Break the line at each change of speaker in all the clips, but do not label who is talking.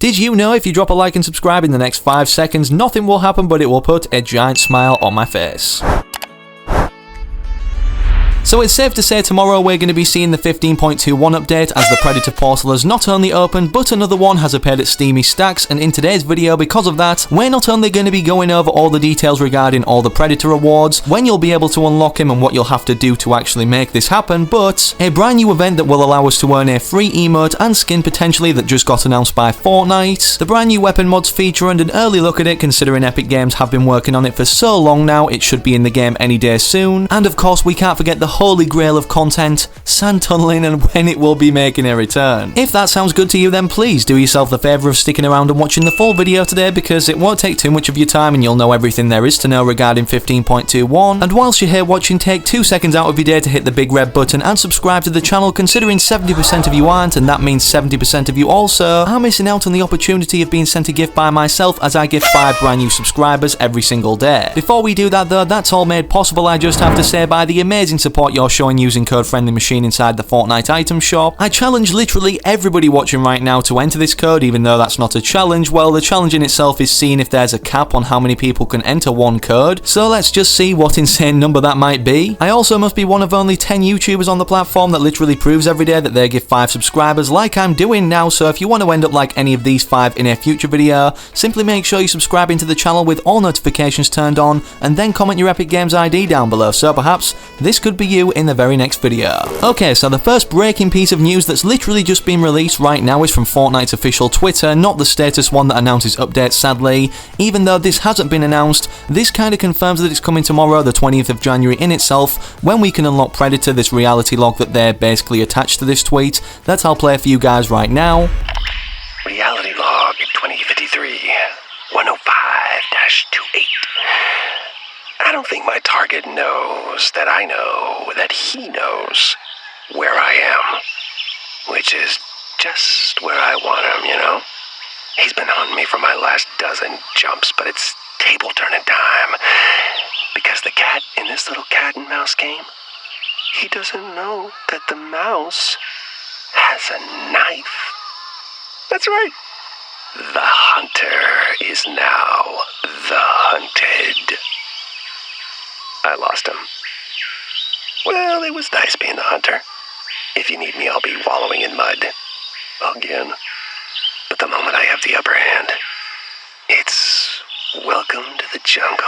Did you know if you drop a like and subscribe in the next 5 seconds, nothing will happen but it will put a giant smile on my face? So it's safe to say tomorrow we're going to be seeing the 15.21 update, as the Predator portal has not only opened but another one has appeared at Steamy Stacks, and in today's video, because of that, we're not only going to be going over all the details regarding all the Predator awards, when you'll be able to unlock him and what you'll have to do to actually make this happen, but a brand new event that will allow us to earn a free emote and skin potentially that just got announced by Fortnite, the brand new weapon mods feature and an early look at it considering Epic Games have been working on it for so long now, it should be in the game any day soon, and of course we can't forget the holy grail of content, sand tunneling, and when it will be making a return. If that sounds good to you, then please do yourself the favour of sticking around and watching the full video today, because it won't take too much of your time and you'll know everything there is to know regarding 15.21. And whilst you're here watching, take 2 seconds out of your day to hit the big red button and subscribe to the channel, considering 70% of you aren't, and that means 70% of you also are missing out on the opportunity of being sent a gift by myself, as I give 5 brand new subscribers every single day. Before we do that though, that's all made possible, I just have to say, by the amazing support you're showing using code FriendlyMachine inside the Fortnite item shop. I challenge literally everybody watching right now to enter this code, even though that's not a challenge. Well, the challenge in itself is seeing if there's a cap on how many people can enter one code, so let's just see what insane number that might be. I also must be one of only 10 YouTubers on the platform that literally proves every day that they give 5 subscribers like I'm doing now, so if you want to end up like any of these 5 in a future video, simply make sure you subscribe into the channel with all notifications turned on, and then comment your Epic Games ID down below, so perhaps this could be you in the very next video. Okay, so the first breaking piece of news that's literally just been released right now is from Fortnite's official Twitter, not the status one that announces updates sadly. Even though this hasn't been announced, this kind of confirms that it's coming tomorrow, the 20th of January in itself, when we can unlock Predator, this reality log that they're basically attached to this tweet, that I'll play for you guys right now.
Reality log 2053 105-28. I don't think my target knows that I know that he knows where I am, which is just where I want him, you know? He's been hunting me for my last dozen jumps, but it's table turning time, because the cat in this little cat and mouse game, he doesn't know that the mouse has a knife. That's right. The hunter is now the hunted. I lost him. Well, it was nice being the hunter. If you need me, I'll be wallowing in mud. Again. But the moment I have the upper hand, it's welcome to the jungle.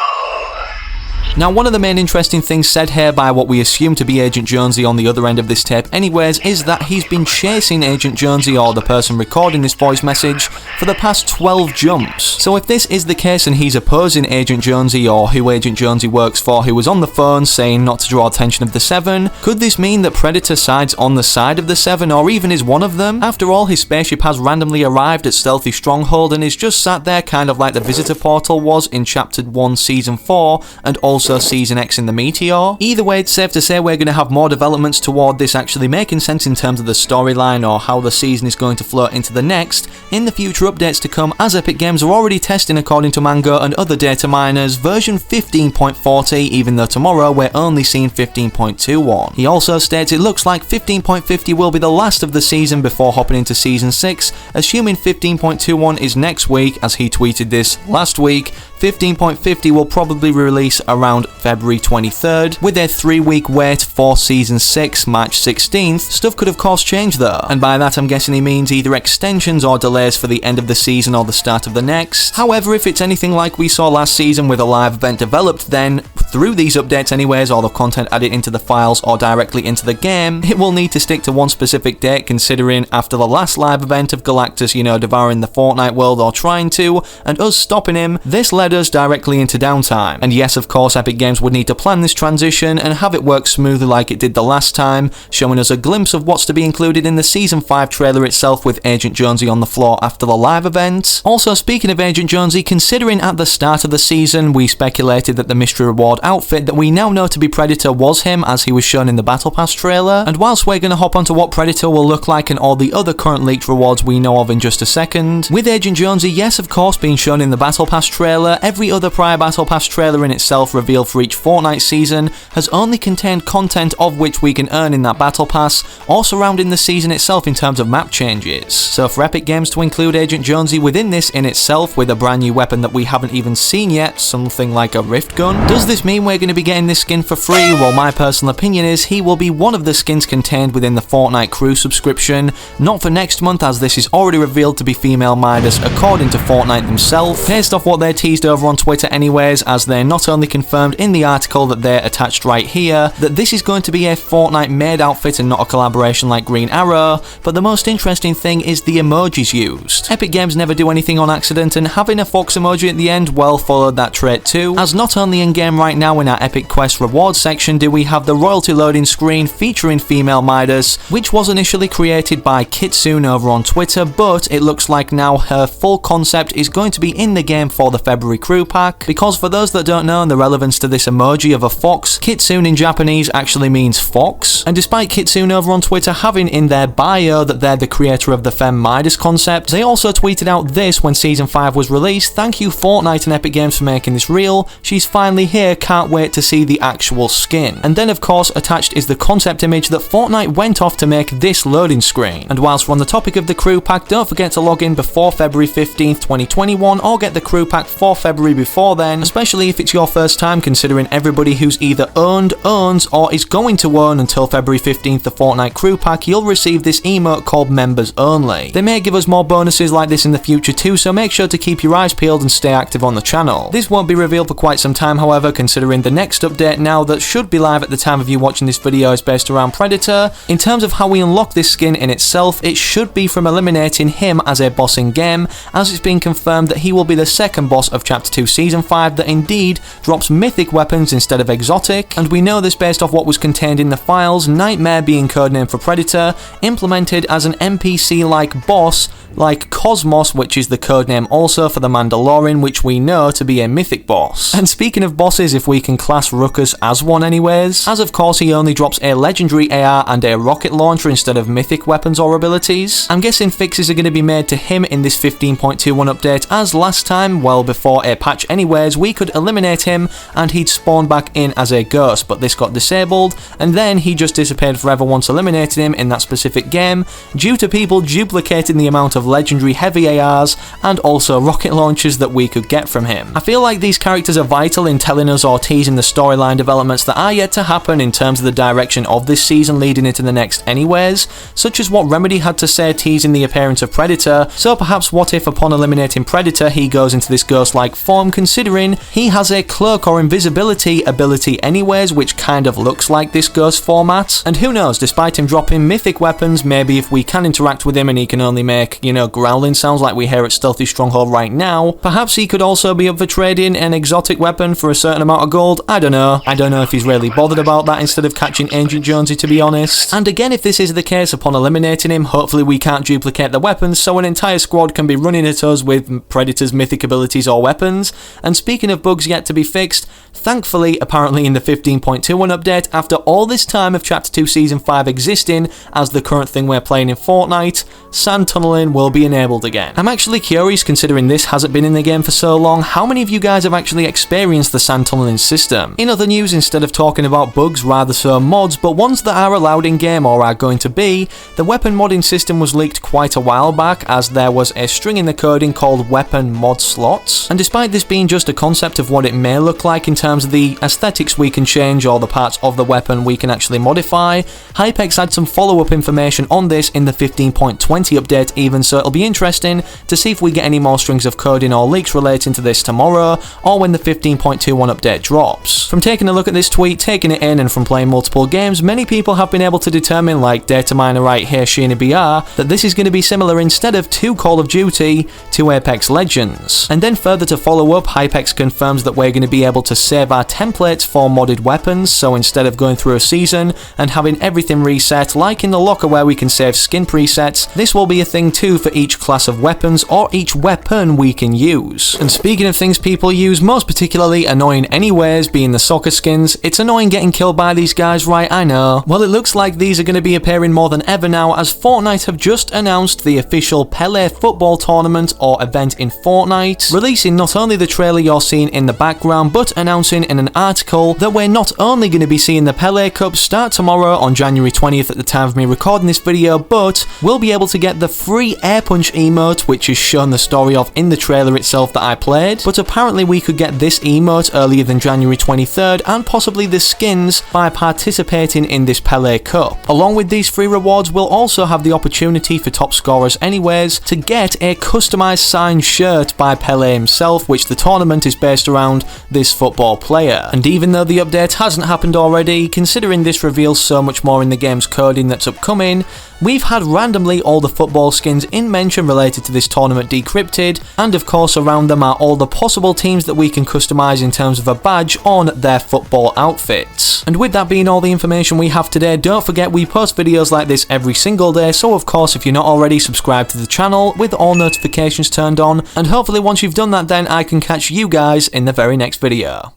Now, one of the main interesting things said here by what we assume to be Agent Jonesy on the other end of this tape anyways, is that he's been chasing Agent Jonesy, or the person recording this voice message, for the past 12 jumps. So if this is the case and he's opposing Agent Jonesy, or who Agent Jonesy works for, who was on the phone saying not to draw attention of the 7, could this mean that Predator sides on the side of the 7, or even is one of them? After all, his spaceship has randomly arrived at Stealthy Stronghold and is just sat there kind of like the visitor portal was in Chapter 1 Season 4, and also Season X in the Meteor. Either way, it's safe to say we're going to have more developments toward this actually making sense in terms of the storyline or how the season is going to flow into the next in the future updates to come, as Epic Games are already testing, according to Mango and other data miners, version 15.40, even though tomorrow we're only seeing 15.21. He also states it looks like 15.50 will be the last of the season before hopping into Season 6, assuming 15.21 is next week, as he tweeted this last week. 15.50 will probably release around February 23rd, with a 3-week wait for Season 6, March 16th. Stuff could of course change though, and by that I'm guessing he means either extensions or delays for the end of the season or the start of the next. However, if it's anything like we saw last season with a live event developed, then through these updates anyways, or the content added into the files or directly into the game, it will need to stick to one specific date, considering after the last live event of Galactus, devouring the Fortnite world or trying to, and us stopping him, this led us directly into downtime. And yes, of course, Epic Games would need to plan this transition and have it work smoothly like it did the last time, showing us a glimpse of what's to be included in the Season 5 trailer itself, with Agent Jonesy on the floor after the live event. Also, speaking of Agent Jonesy, considering at the start of the season we speculated that the mystery reward outfit that we now know to be Predator was him, as he was shown in the Battle Pass trailer. And whilst we're going to hop onto what Predator will look like and all the other current leaked rewards we know of in just a second, with Agent Jonesy, yes of course being shown in the Battle Pass trailer, every other prior Battle Pass trailer in itself revealed for each Fortnite season has only contained content of which we can earn in that Battle Pass, or surrounding the season itself in terms of map changes. So for Epic Games to include Agent Jonesy within this in itself, with a brand new weapon that we haven't even seen yet, something like a rift gun, does this mean we're going to be getting this skin for free? Well, my personal opinion is he will be one of the skins contained within the Fortnite Crew subscription, not for next month, as this is already revealed to be female Midas according to Fortnite themselves, based off what they teased over on Twitter anyways, as they not only confirmed in the article that they're attached right here that this is going to be a Fortnite made outfit and not a collaboration like Green Arrow, but the most interesting thing is the emojis used. Epic Games never do anything on accident, and having a fox emoji at the end well followed that trait too, as not only in game right now in our Epic Quest rewards section do we have the royalty loading screen featuring female Midas, which was initially created by Kitsune over on Twitter, but it looks like now her full concept is going to be in the game for the February crew pack, because for those that don't know the relevance to this emoji of a fox, Kitsune in Japanese actually means fox, and despite Kitsune over on Twitter having in their bio that they're the creator of the Femme Midas concept, they also tweeted out this when Season 5 was released: "Thank you Fortnite and Epic Games for making this real, she's finally here, can't wait to see the actual skin." And then of course attached is the concept image that Fortnite went off to make this loading screen. And whilst we're on the topic of the crew pack, don't forget to log in before February 15th, 2021, or get the crew pack for February before then, especially if it's your first time, considering everybody who's either owned, owns, or is going to own until February 15th the Fortnite crew pack, you'll receive this emote called Members Only. They may give us more bonuses like this in the future too, so make sure to keep your eyes peeled and stay active on the channel. This won't be revealed for quite some time however, considering the next update now that should be live at the time of you watching this video is based around Predator. In terms of how we unlock this skin in itself, it should be from eliminating him as a boss in game, as it's been confirmed that he will be the second boss of Chapter 2 Season 5 that indeed drops mythic weapons instead of exotic, and we know this based off what was contained in the files, Nightmare being codename for Predator, implemented as an NPC-like boss like Cosmos, which is the codename also for the Mandalorian, which we know to be a mythic boss. And speaking of bosses, if we can class Ruckus as one anyways, as of course he only drops a legendary AR and a rocket launcher instead of mythic weapons or abilities, I'm guessing fixes are going to be made to him in this 15.21 update, as last time, well before a patch anyways, we could eliminate him and he'd spawn back in as a ghost, but this got disabled and then he just disappeared forever once eliminating him in that specific game, due to people duplicating the amount of legendary heavy ARs and also rocket launchers that we could get from him. I feel like these characters are vital in telling us or teasing the storyline developments that are yet to happen in terms of the direction of this season leading into the next anyways, such as what Remedy had to say teasing the appearance of Predator, so perhaps what if upon eliminating Predator he goes into this ghost-like form, considering he has a cloak or invisibility ability anyways, which kind of looks like this ghost format, and who knows, despite him dropping mythic weapons, maybe if we can interact with him and he can only make, growling sounds like we hear at Stealthy Stronghold right now, perhaps he could also be up for trading an exotic weapon for a certain amount of gold. I don't know if he's really bothered about that instead of catching Agent Jonesy, to be honest. And again, if this is the case, upon eliminating him, hopefully we can't duplicate the weapons, so an entire squad can be running at us with Predator's mythic abilities or weapons. And speaking of bugs yet to be fixed, thankfully, apparently in the 15.21 update, after all this time of Chapter 2 Season 5 existing as the current thing we're playing in Fortnite, sand tunneling will be enabled again. I'm actually curious, considering this hasn't been in the game for so long, how many of you guys have actually experienced the sand tunneling system? In other news, instead of talking about bugs, rather so mods, but ones that are allowed in game or are going to be, the weapon modding system was leaked quite a while back, as there was a string in the coding called weapon mod slots, and despite this being just a concept of what it may look like in terms of the aesthetics we can change or the parts of the weapon we can actually modify, Hypex had some follow-up information on this in the 15.20 update even, so it'll be interesting to see if we get any more strings of coding or leaks relating to this tomorrow, or when the 15.21 update drops. From taking a look at this tweet, taking it in, and from playing multiple games, many people have been able to determine, like Data Miner right here, Sheena BR, that this is going to be similar instead of to Call of Duty, to Apex Legends. And then further to follow up, Hypex confirms that we're going to be able to save our templates for modded weapons, so instead of going through a season and having everything reset, like in the locker where we can save skin presets, this will be a thing too 2 for each class of weapons or each weapon we can use. And speaking of things people use, most particularly annoying anyways, being the soccer skins, it's annoying getting killed by these guys, right? I know. Well, it looks like these are going to be appearing more than ever now, as Fortnite have just announced the official Pele football tournament or event in Fortnite, releasing not only the trailer you're seeing in the background, but announcing in an article that we're not only going to be seeing the Pele Cup start tomorrow on January 20th at the time of me recording this video, but we'll be able to get the free air punch emote, which is shown the story of in the trailer itself that I played, but apparently we could get this emote earlier than January 23rd and possibly the skins by participating in this Pele Cup. Along with these free rewards, we'll also have the opportunity for top scorers anyways to get a customized signed shirt by Pele himself, which the tournament is based around this football player. And even though the update hasn't happened already, considering this reveals so much more in the game's coding that's upcoming, we've had randomly all the football skins in mention related to this tournament decrypted, and of course around them are all the possible teams that we can customize in terms of a badge on their football outfits. And with that being all the information we have today, don't forget we post videos like this every single day, so of course if you're not already, subscribe to the channel with all notifications turned on, and hopefully once you've done that then I can catch you guys in the very next video.